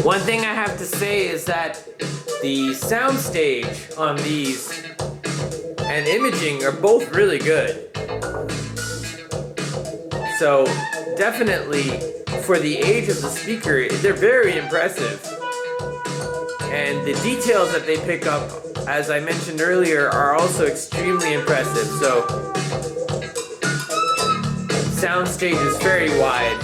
One thing I have to say is that the soundstage on these and imaging are both really good. So definitely for the age of the speaker, they're very impressive. And the details that they pick up, as I mentioned earlier, are also extremely impressive. So soundstage is very wide.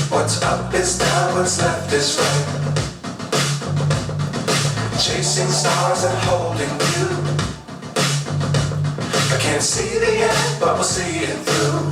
What's up is down, what's left is right. Chasing stars and holding you. I can't see the end, but we'll see it through.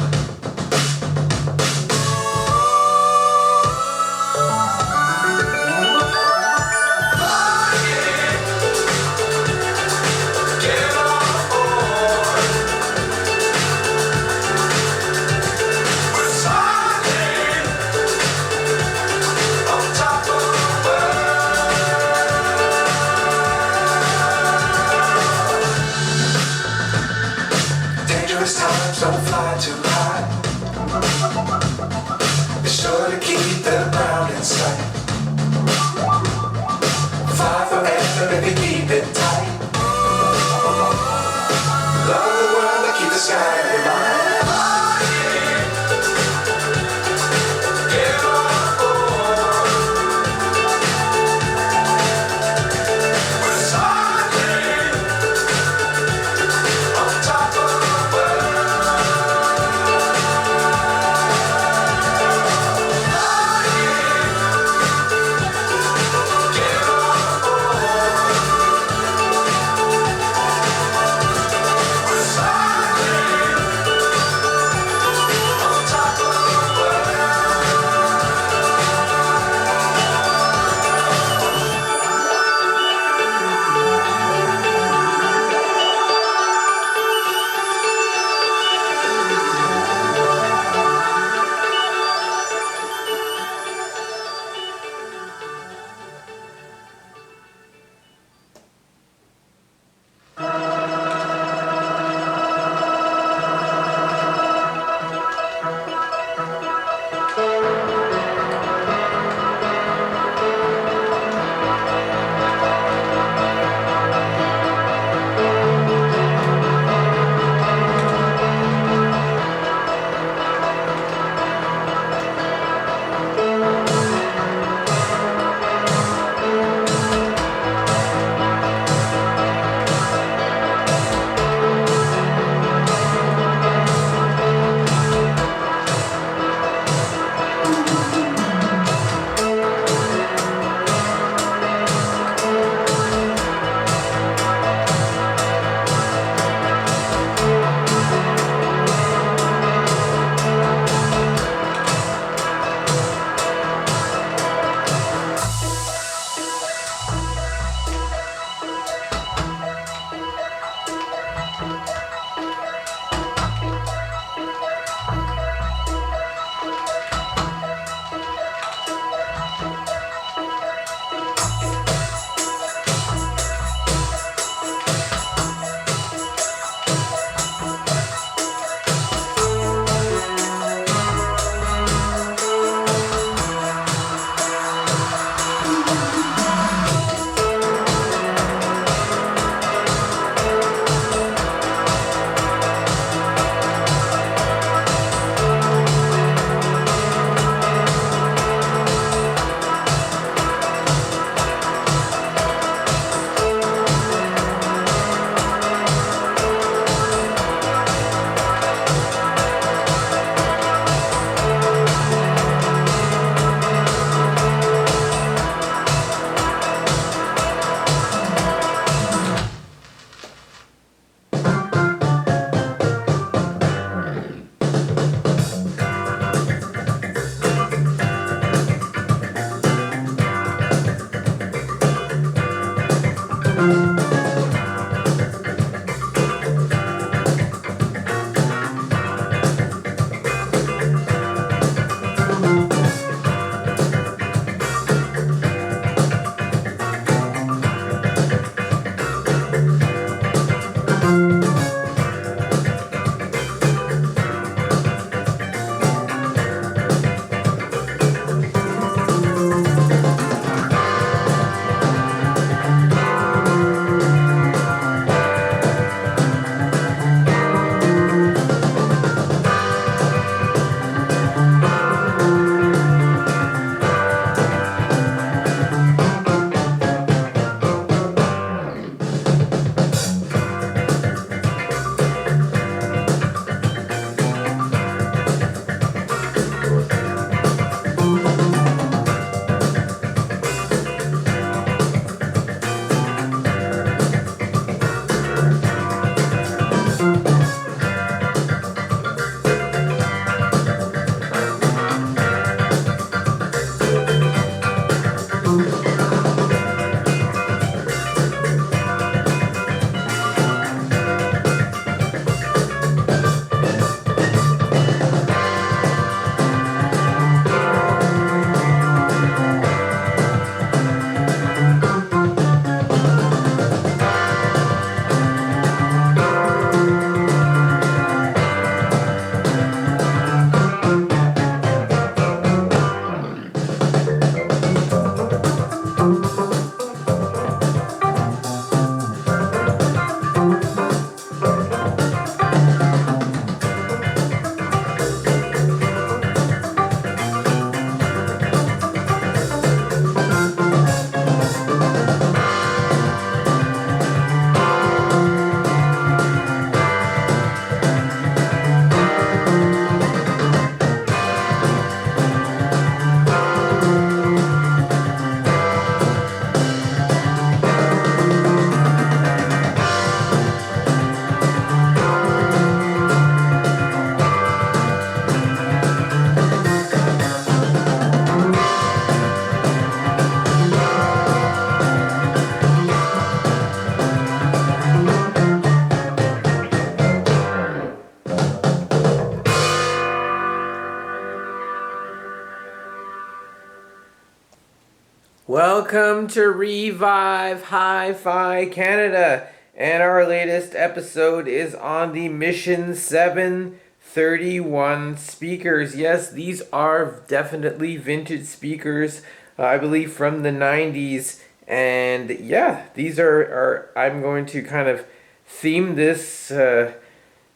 Welcome to Revive Hi-Fi Canada, and our latest episode is on the Mission 731 speakers. Yes, these are definitely vintage speakers, I believe from the 90s, and yeah, these are I'm going to kind of theme this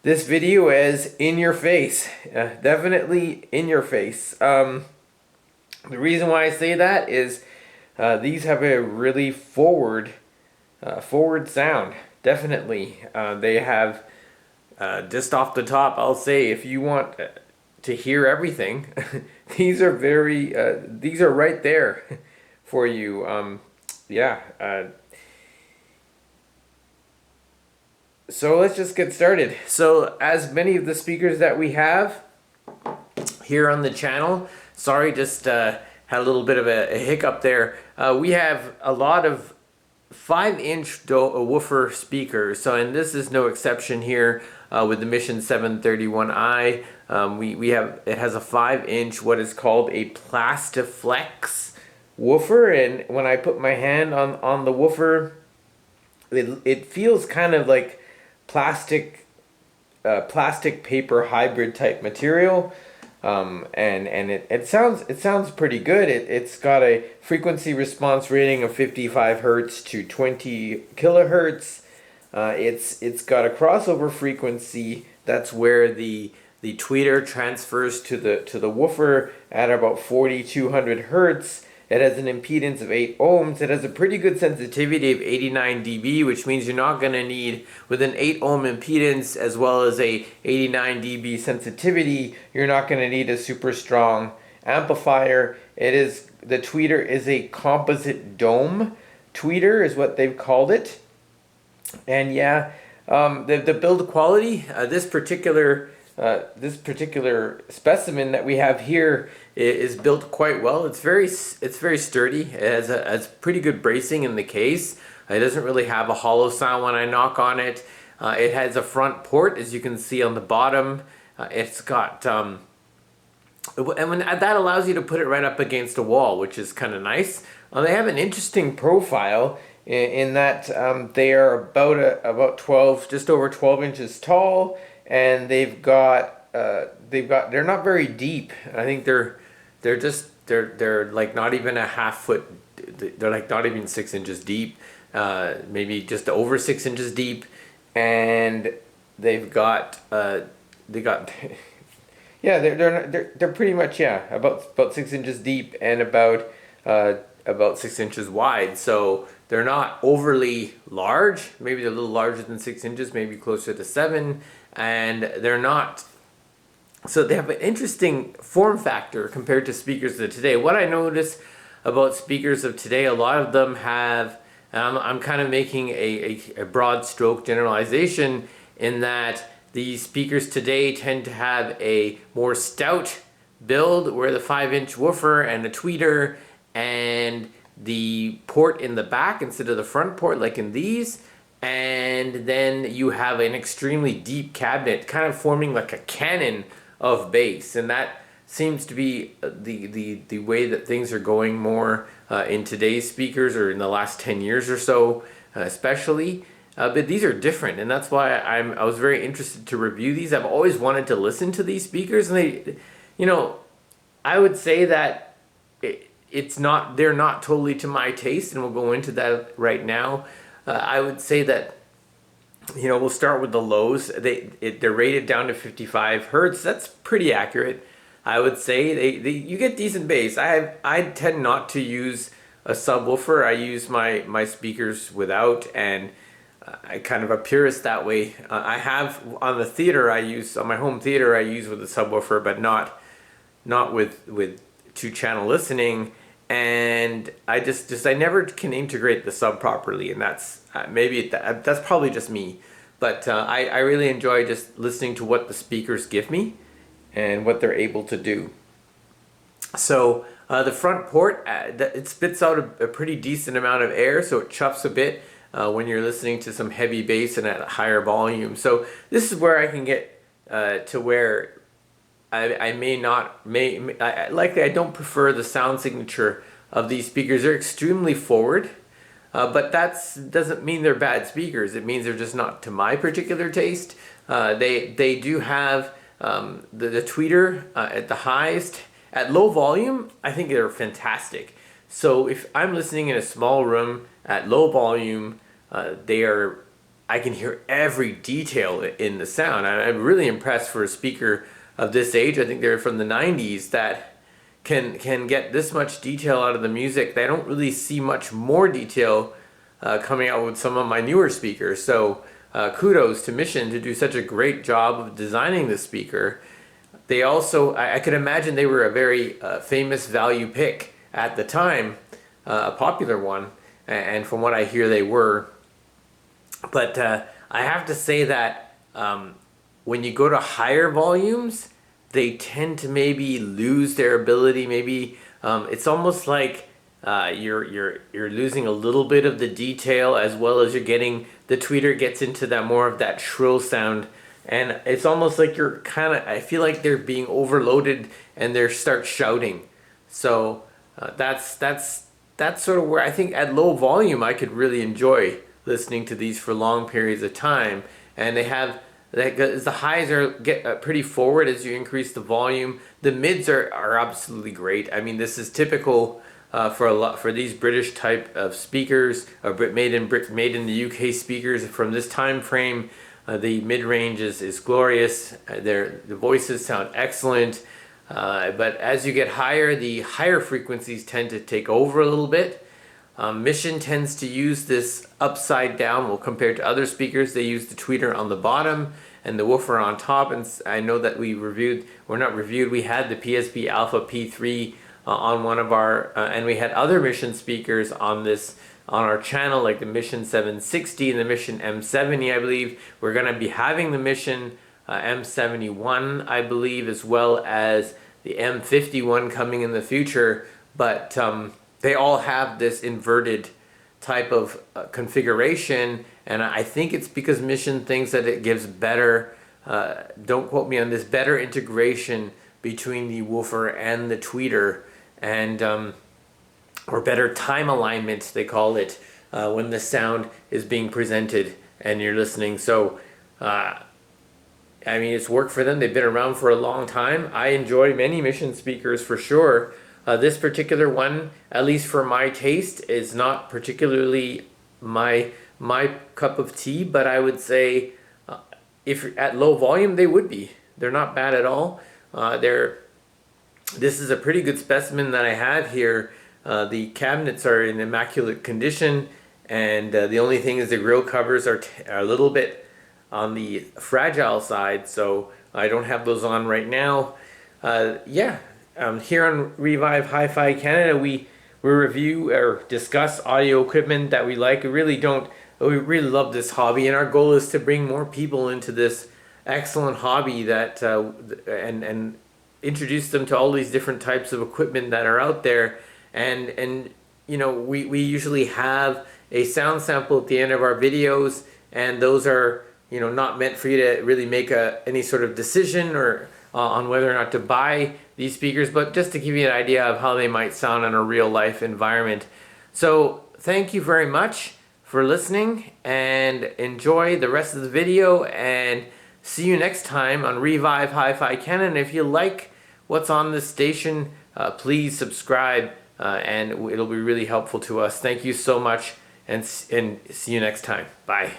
video as in your face, definitely in your face. The reason why I say that is these have a really forward sound. Definitely, they have just off the top. I'll say if you want to hear everything, these are these are right there for you. Yeah. So let's just get started. So as many of the speakers that we have here on the channel, sorry, just had a little bit of a hiccup there. We have a lot of 5-inch woofer speakers, and this is no exception here with the Mission 731i. It has a 5-inch what is called a Plastiflex woofer, and when I put my hand on the woofer, it feels kind of like plastic paper hybrid type material. And it sounds pretty good. It's got a frequency response rating of 55 hertz to 20 kilohertz. It's got a crossover frequency. That's where the tweeter transfers to the woofer at about 4200 hertz. It has an impedance of 8 ohms. It has a pretty good sensitivity of 89 dB, which means you're not going to need, with an 8 ohm impedance as well as a 89 dB sensitivity, you're not going to need a super strong amplifier. The tweeter is a composite dome tweeter is what they've called it. And yeah, the build quality, this particular specimen that we have here is built quite well. It's very sturdy. It has a pretty good bracing in the case. It doesn't really have a hollow sound when I knock on it. It has a front port, as you can see on the bottom. It's got and that allows you to put it right up against a wall, which is kind of nice. They have an interesting profile in that they are about 12, just over 12 inches tall, and they're not very deep. I think they're like not even a half foot. They're like not even 6 inches deep, maybe just over 6 inches deep, and they're pretty much about 6 inches deep and about 6 inches wide. So they're not overly large. Maybe they're a little larger than 6 inches, maybe closer to 7, and they're not. So they have an interesting form factor compared to speakers of today. What I notice about speakers of today, a lot of them have, I'm kind of making a broad stroke generalization in that the speakers today tend to have a more stout build, where the 5-inch woofer and the tweeter and the port in the back instead of the front port like in these, and then you have an extremely deep cabinet kind of forming like a cannon of bass, and that seems to be the way that things are going more in today's speakers, or in the last 10 years or so especially. But these are different, and that's why I was very interested to review these. I've always wanted to listen to these speakers, and I would say that they're not totally to my taste, and we'll go into that right now. I would say that we'll start with the lows. They're rated down to 55 hertz. That's pretty accurate. I would say you get decent bass. I tend not to use a subwoofer. I use my speakers without, and I kind of a purist that way. I have on the theater. On my home theater. I use with a subwoofer, but not with 2-channel listening. And I never can integrate the sub properly, and that's that's probably just me. But I really enjoy just listening to what the speakers give me and what they're able to do. So the front port, it spits out a pretty decent amount of air, so it chuffs a bit when you're listening to some heavy bass and at a higher volume. So this is where I can get to where I don't prefer the sound signature of these speakers. They're extremely forward, but that doesn't mean they're bad speakers. It means they're just not to my particular taste. They do have the tweeter at the highest. At low volume, I think they're fantastic. So if I'm listening in a small room at low volume, I can hear every detail in the sound. I'm really impressed for a speaker of this age. I think they're from the 90s that can get this much detail out of the music. I don't really see much more detail coming out with some of my newer speakers. So kudos to Mission to do such a great job of designing the speaker. They also, I could imagine they were a very famous value pick at the time, a popular one, and from what I hear they were. But I have to say that when you go to higher volumes, they tend to maybe lose their ability. Maybe it's almost like you're losing a little bit of the detail, as well as you're getting, the tweeter gets into that more of that shrill sound. And it's almost like you're I feel like they're being overloaded and they start shouting. So that's sort of where I think at low volume I could really enjoy listening to these for long periods of time. And the highs get pretty forward as you increase the volume. The mids are absolutely great. I mean, this is typical for these British type of speakers, made in the UK speakers from this time frame. The mid-range is glorious. The voices sound excellent. But as you get higher, the higher frequencies tend to take over a little bit. Mission tends to use this upside down. Well, compared to other speakers, they use the tweeter on the bottom and the woofer on top. And I know that we had the PSP Alpha P3 on one of our, and we had other Mission speakers on our channel, like the Mission 760 and the Mission M70, I believe. We're going to be having the Mission M71, I believe, as well as the M51 coming in the future. But they all have this inverted type of configuration, and I think it's because Mission thinks that it gives better, don't quote me on this, better integration between the woofer and the tweeter, and or better time alignment, they call it, when the sound is being presented and you're listening. So I mean, it's worked for them. They've been around for a long time. I enjoy many Mission speakers for sure. This particular one, at least for my taste, is not particularly my cup of tea, but I would say if at low volume, they would be. They're not bad at all. This is a pretty good specimen that I have here. The cabinets are in immaculate condition, and the only thing is the grill covers are a little bit on the fragile side, so I don't have those on right now. Here on Revive Hi-Fi Canada, we review or discuss audio equipment that we like. We really love this hobby, and our goal is to bring more people into this excellent hobby that and introduce them to all these different types of equipment that are out there. And you know, we usually have a sound sample at the end of our videos, and those are, you know, not meant for you to really make any sort of decision or on whether or not to buy these speakers, but just to give you an idea of how they might sound in a real life environment. So thank you very much for listening, and enjoy the rest of the video, and see you next time on Revive Hi-Fi Canada. And if you like what's on this station, please subscribe, and it'll be really helpful to us. Thank you so much, and see you next time. Bye.